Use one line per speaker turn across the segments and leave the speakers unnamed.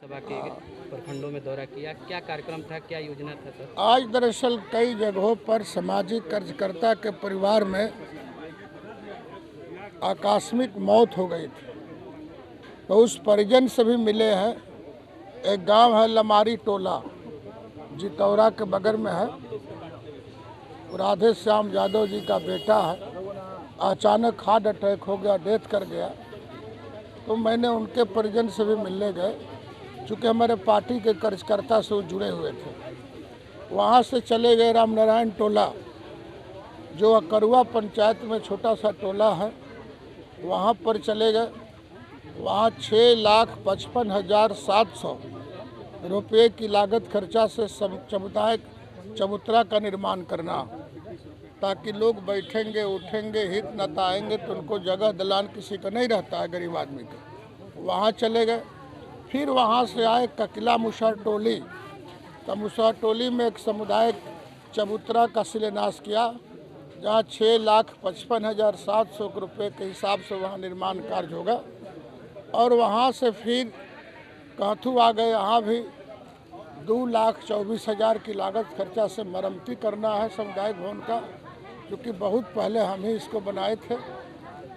सभा के प्रखंडों में दौरा किया, क्या कार्यक्रम था, क्या योजना था सर?
आज दरअसल कई जगहों पर सामाजिक कार्यकर्ता के परिवार में आकस्मिक मौत हो गई थी, तो उस परिजन से भी मिले हैं। एक गांव है लमारी टोला, जितौरा के बगल में है। राधे श्याम यादव जी का बेटा है, अचानक हार्ट अटैक हो गया, डेथ कर गया। तो मैंने उनके परिजन से भी मिलने गए, चूँकि हमारे पार्टी के कार्यकर्ता से वो जुड़े हुए थे। वहाँ से चले गए रामनारायण टोला, जो अकरुआ पंचायत में छोटा सा टोला है, वहाँ पर चले गए। वहाँ 6,55,700 रुपये की लागत खर्चा से सामुदायिक चबूतरा का निर्माण करना, ताकि लोग बैठेंगे उठेंगे हित नताएंगे तो उनको जगह दलान किसी का नहीं रहता है, गरीब आदमी का। वहाँ चले गए। फिर वहाँ से आए ककिला मुसहर टोली, तो मुसहर टोली में एक सामुदायिक चबूतरा का शिलान्यास किया, जहाँ 6,55,700 रुपये के हिसाब से वहाँ निर्माण कार्य होगा। और वहाँ से फिर कांथू आ गए, यहाँ भी 2,24,000 की लागत खर्चा से मरम्मती करना है सामुदायिक भवन का, क्योंकि बहुत पहले हम ही इसको बनाए थे।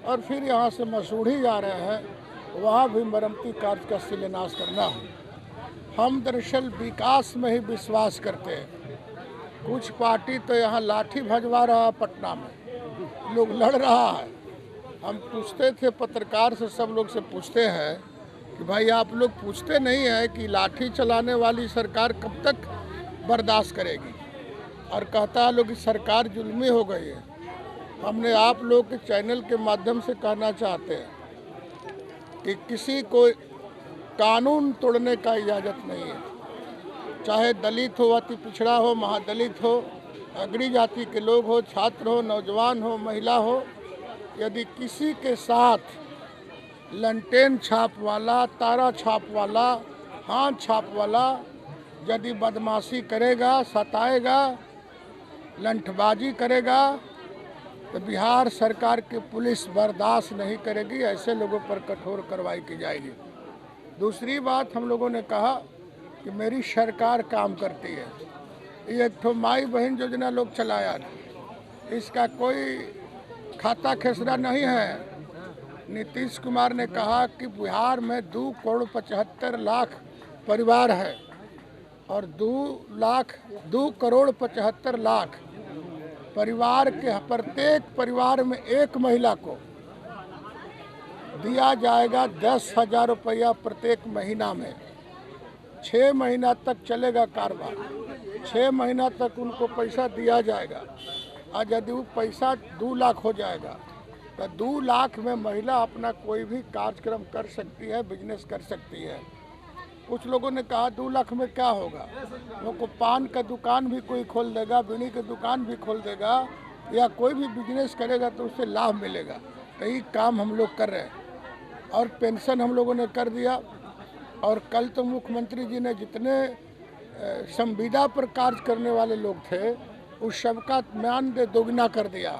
और फिर यहाँ से मसूढ़ी जा रहे हैं, वहाँ भी मरम्मती कार्य का शिलान्यास करना है। हम दरअसल विकास में ही विश्वास करते हैं। कुछ पार्टी तो यहाँ लाठी भजवा रहा है, पटना में लोग लड़ रहा है। हम पूछते थे पत्रकार से, सब लोग से पूछते हैं कि भाई आप लोग पूछते नहीं है कि लाठी चलाने वाली सरकार कब तक बर्दाश्त करेगी, और कहता है लोग कि सरकार जुल्मी हो गई है। हमने आप लोग के चैनल के माध्यम से कहना चाहते हैं कि किसी को कानून तोड़ने का इजाज़त नहीं है, चाहे दलित हो, अति पिछड़ा हो, महादलित हो, अग्री जाति के लोग हो, छात्र हो, नौजवान हो, महिला हो। यदि किसी के साथ लंटेन छाप वाला, तारा छाप वाला, हाथ छाप वाला यदि बदमाशी करेगा, सताएगा, लंठबाजी करेगा, तो बिहार सरकार की पुलिस बर्दाश्त नहीं करेगी। ऐसे लोगों पर कठोर कार्रवाई की जाएगी। दूसरी बात, हम लोगों ने कहा कि मेरी सरकार काम करती है। ये एक तो माई बहन योजना लोग चलाया, इसका कोई खाता खेसरा नहीं है। नीतीश कुमार ने कहा कि बिहार में 2,75,00,000 परिवार है, और 2,75,00,000 परिवार के प्रत्येक परिवार में एक महिला को दिया जाएगा 10,000 रुपया प्रत्येक महीना में। 6 महीना तक चलेगा कारोबार, 6 महीना तक उनको पैसा दिया जाएगा। और यदि वो पैसा 2 लाख हो जाएगा तो 2 लाख में महिला अपना कोई भी कार्यक्रम कर सकती है, बिजनेस कर सकती है। कुछ लोगों ने कहा 2 लाख में क्या होगा, वो को पान का दुकान भी कोई खोल देगा, बीड़ी की दुकान भी खोल देगा, या कोई भी बिजनेस करेगा तो उससे लाभ मिलेगा। तो यही काम हम लोग कर रहे हैं। और पेंशन हम लोगों ने कर दिया। और कल तो मुख्यमंत्री जी ने जितने संविदा पर कार्य करने वाले लोग थे, उस सबका मानदेय दोगुना कर दिया।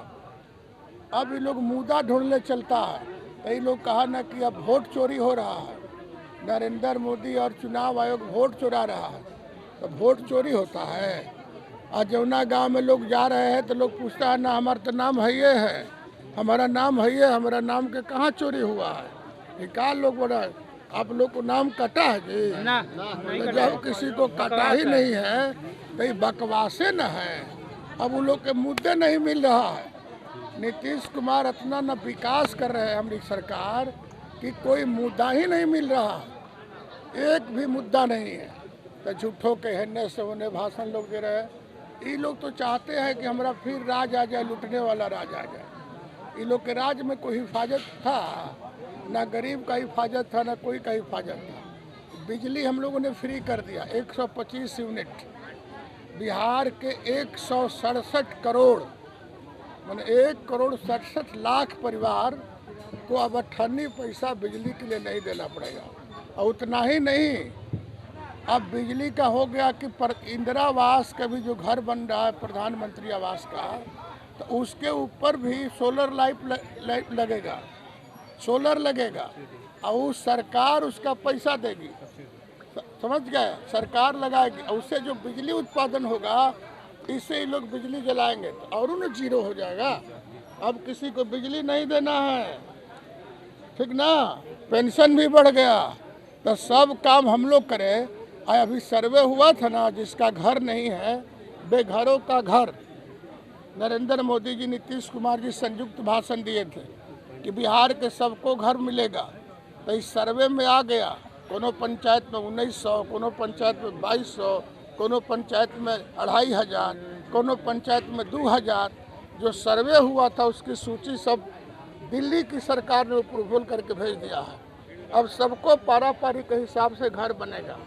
अब ये लोग मुद्दा ढूंढने चलता है, कई लोग कहा ना कि अब वोट चोरी हो रहा है, नरेंद्र मोदी और चुनाव आयोग वोट चुरा रहा है। तो वोट चोरी होता है? आज जमुना गांव में लोग जा रहे हैं तो लोग पूछता है ना, हमारा तो नाम है ये है, हमारा नाम है ये, हमारा नाम के कहाँ चोरी हुआ है? निकाल लोग बोला आप लोग को नाम कटा है जी ना, जब किसी को कटा ही नहीं है तो ये बकवासे न है। अब उन लोग के मुद्दे नहीं मिल रहा है। नीतीश कुमार इतना न विकास कर रहे हैं हमारी सरकार कि कोई मुद्दा ही नहीं मिल रहा, एक भी मुद्दा नहीं है। तो झूठों के हिन्ने से उन्हें भाषण लोग दे रहे हैं। ये लोग तो चाहते हैं कि हमारा फिर राज आ जाए, लुटने वाला राज आ जाए। ये लोग के राज में कोई हिफाजत था ना, गरीब का हिफाजत था ना कोई का हिफाजत था। बिजली हम लोगों ने फ्री कर दिया, 125 यूनिट। बिहार के 167 करोड़ मैंने 1,67,00,000 परिवार को अब 98 पैसा बिजली के लिए नहीं देना पड़ेगा। और उतना ही नहीं, अब बिजली का हो गया कि इंदिरा आवास का भी जो घर बन रहा है प्रधानमंत्री आवास का, तो उसके ऊपर भी सोलर लाइट लगेगा, सोलर लगेगा, और उस सरकार उसका पैसा देगी। तो समझ गए, सरकार लगाएगी। उससे जो बिजली उत्पादन होगा इससे ही लोग बिजली जलाएंगे तो और न जीरो हो जाएगा। अब किसी को बिजली नहीं देना है, ठीक ना, पेंशन भी बढ़ गया, तो सब काम हम लोग करें। अभी सर्वे हुआ था ना, जिसका घर नहीं है बेघरों का घर, नरेंद्र मोदी जी नीतीश कुमार जी संयुक्त भाषण दिए थे कि बिहार के सबको घर मिलेगा। तो इस सर्वे में आ गया, कोनो पंचायत में 1900, कोनो पंचायत में 2200, कोनो पंचायत में 2500, कोनो पंचायत में 2000। जो सर्वे हुआ था उसकी सूची सब दिल्ली की सरकार ने अप्रूवल करके भेज दिया है। अब सबको पारा पारी के हिसाब से घर बनेगा,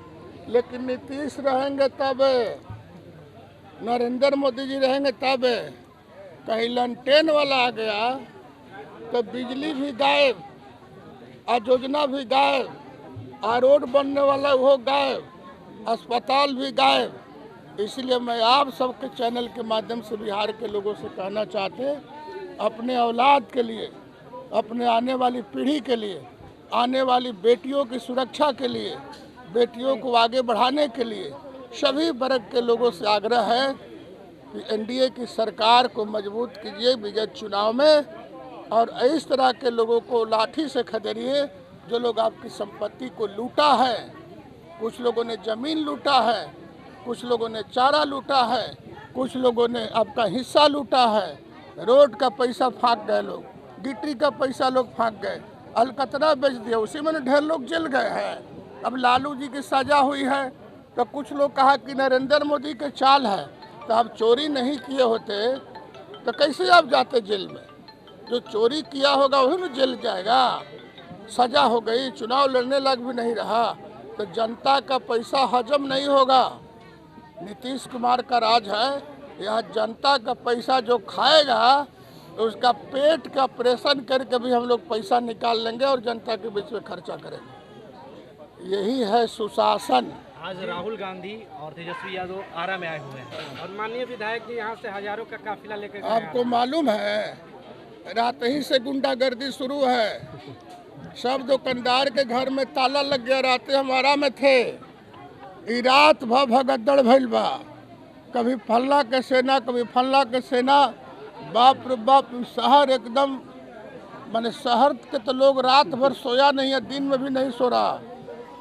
लेकिन नीतीश रहेंगे तब, नरेंद्र मोदी जी रहेंगे तब। कहीं लंटेन वाला आ गया तो बिजली भी गायब, योजना भी गायब, रोड बनने वाला वो गायब, अस्पताल भी गायब। इसलिए मैं आप सबके चैनल के माध्यम से बिहार के लोगों से कहना चाहते, अपने औलाद के लिए, अपने आने वाली पीढ़ी के लिए, आने वाली बेटियों की सुरक्षा के लिए, बेटियों को आगे बढ़ाने के लिए सभी वर्ग के लोगों से आग्रह है कि एनडीए की सरकार को मजबूत कीजिए विगत चुनाव में, और इस तरह के लोगों को लाठी से खदेड़िए जो लोग आपकी संपत्ति को लूटा है। कुछ लोगों ने ज़मीन लूटा है, कुछ लोगों ने चारा लूटा है, कुछ लोगों ने आपका हिस्सा लूटा है, रोड का पैसा फाँक गए लोग, गिट्टी का पैसा लोग फाँक गए, अलकतरा बेच दिया, उसी में ढेर लोग जल गए हैं। अब लालू जी की सजा हुई है तो कुछ लोग कहा कि नरेंद्र मोदी के चाल है, तो आप चोरी नहीं किए होते तो कैसे आप जाते जेल में? जो चोरी किया होगा वही में जेल जाएगा। सजा हो गई, चुनाव लड़ने लायक भी नहीं रहा, तो जनता का पैसा हजम नहीं होगा। नीतीश कुमार का राज है, यह जनता का पैसा जो खाएगा तो उसका पेट का ऑपरेशन करके भी हम लोग पैसा निकाल लेंगे और जनता के बीच में खर्चा करेंगे। यही है सुशासन।
आज राहुल गांधी और तेजस्वी यादव आरा में आए हुए हैं और माननीय विधायक जी यहाँ से हजारों का काफिला लेकर गए।
आपको मालूम है, रात ही से गुंडागर्दी शुरू है। सब दुकानदार के घर में ताला लग गया, रातें हम आरा में थे। ई रात भगदड़ भइल बा, कभी फल्ला के सेना, कभी फल्ला के सेना। बाप रे बाप, शहर एकदम, माने शहर के तो लोग रात भर सोया नहीं है, दिन में भी नहीं सो रहा।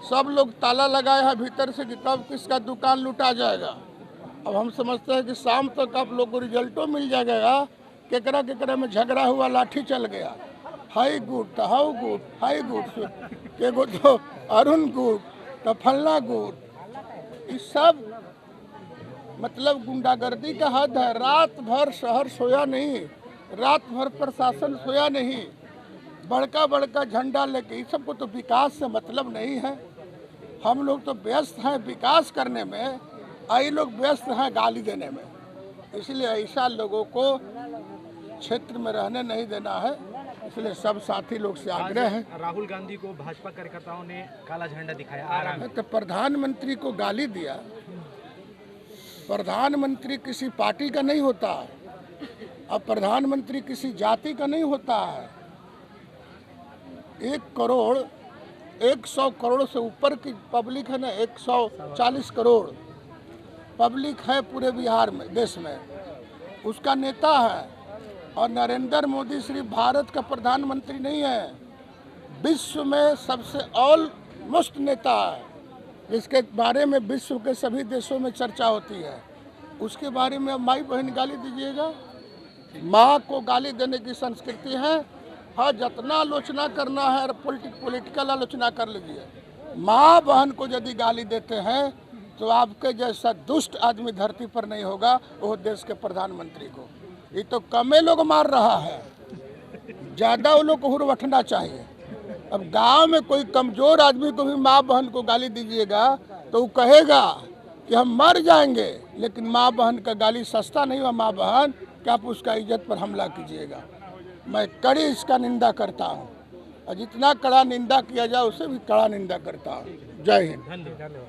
सब लोग ताला लगाए हैं भीतर से कि कब किसका दुकान लूटा जाएगा। अब हम समझते हैं कि शाम तक आप लोग को रिजल्टो मिल जाएगा, केकरा केकरा में झगड़ा हुआ, लाठी चल गया, हाई गुट तो हाउ गुट, हाई गुट एगो तो अरुण गुट तो फल्ला गुट। इस सब मतलब गुंडागर्दी का हद है। रात भर शहर सोया नहीं, रात भर प्रशासन सोया नहीं, बड़का बड़का झंडा लेके। इस सबको तो विकास से मतलब नहीं है। हम लोग तो व्यस्त हैं विकास करने में, आई लोग व्यस्त हैं गाली देने में। इसलिए ऐसा लोगों को क्षेत्र में रहने नहीं देना है। इसलिए सब साथी लोग से आग्रह है।
राहुल गांधी को भाजपा कार्यकर्ताओं ने काला झंडा दिखाया आरा में।
तो प्रधानमंत्री को गाली दिया। प्रधानमंत्री किसी पार्टी का नहीं होता, अब प्रधानमंत्री किसी जाति का नहीं होता है। 100 करोड़ से ऊपर की पब्लिक है ना, 140 करोड़ पब्लिक है पूरे बिहार में, देश में। उसका नेता है। और नरेंद्र मोदी सिर्फ भारत का प्रधानमंत्री नहीं है, विश्व में सबसे ऑलमोस्ट नेता है, जिसके बारे में विश्व के सभी देशों में चर्चा होती है। उसके बारे में अब माई बहन गाली दीजिएगा? माँ को गाली देने की संस्कृति है। हाँ, जितना आलोचना करना है पॉलिटिकल आलोचना कर लीजिए। माँ बहन को यदि गाली देते हैं तो आपके जैसा दुष्ट आदमी धरती पर नहीं होगा, वो देश के प्रधानमंत्री को। ये तो कमे लोग मार रहा है, ज़्यादा वो लोग को हुरवटना चाहिए। अब गांव में कोई कमज़ोर आदमी को भी माँ बहन को गाली दीजिएगा तो वो कहेगा कि हम मर जाएंगे, लेकिन माँ बहन का गाली सस्ता नहीं हुआ। माँ बहन कि आप उसका इज्जत पर हमला कीजिएगा। मैं कड़ी इसका निंदा करता हूँ, और जितना कड़ा निंदा किया जाए उससे भी कड़ा निंदा करता हूँ। जय हिंद।
धन्यवाद।